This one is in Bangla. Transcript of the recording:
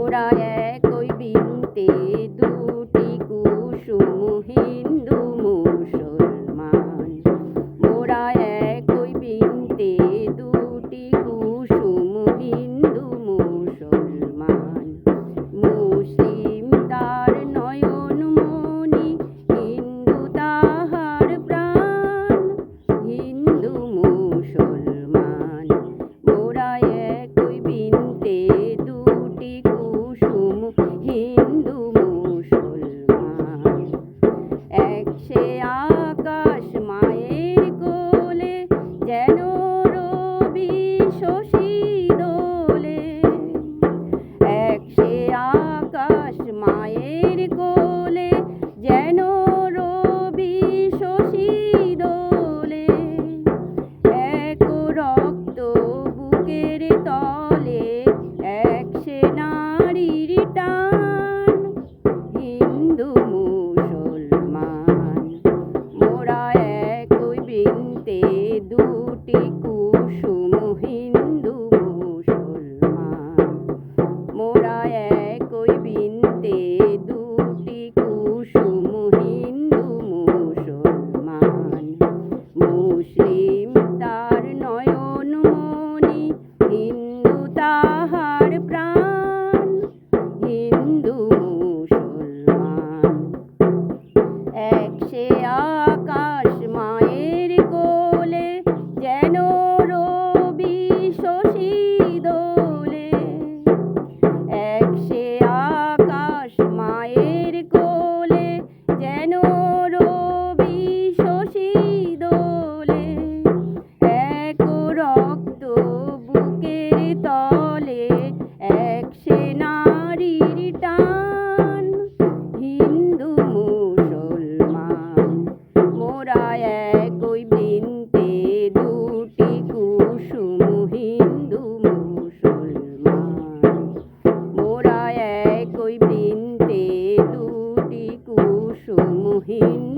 মোরা একই বৃন্তে দুটি কুসুম হিন্দু মুসলমান। মোরা একই বৃন্তে দুটি কুসুম হিন্দু মুসলমান। মুসলিম তার নয়ন মণি, হিন্দু তাহার প্রাণ। হিন্দু মুসলমান মোরা একই বৃন্তে দুটি কুসুম হিন্দু মুসলমান। এক সে আকাশ মায়ের কোলে, যেন রবি শশী দোলে। এক সে আকাশ মায়ের কোলে, যেন রবি শশী দোলে। এক রক্ত বুকের তলে, এক সে নারীর টান। হিন্দু মুসলমান মোরা একই বৃন্তে দুটি কুসুম হিন্দু মুসলমান। মোরা একই বৃন্তে দুটি কুসুম হিন্দু মুসলমান। মুসলিম তার নয়ন মণি, হিন্দু তাহার প্রাণ। হিন্দু মুসলমান এক সে আকাশ মায়ের কোলে, যেন রবি শশী দোলে। এক সে আকাশ মায়ের কোলে, যেন রবি শশী দোলে। এক রক্ত বুকের তলে, এক সে নারীর টান। হিন্দু মুসলমান মোরা একই বৃন্তে দুটি কুসুম হিন্দু মুসলমান। মোরা একই বৃন্তে দুটি কুসুম হিন্দু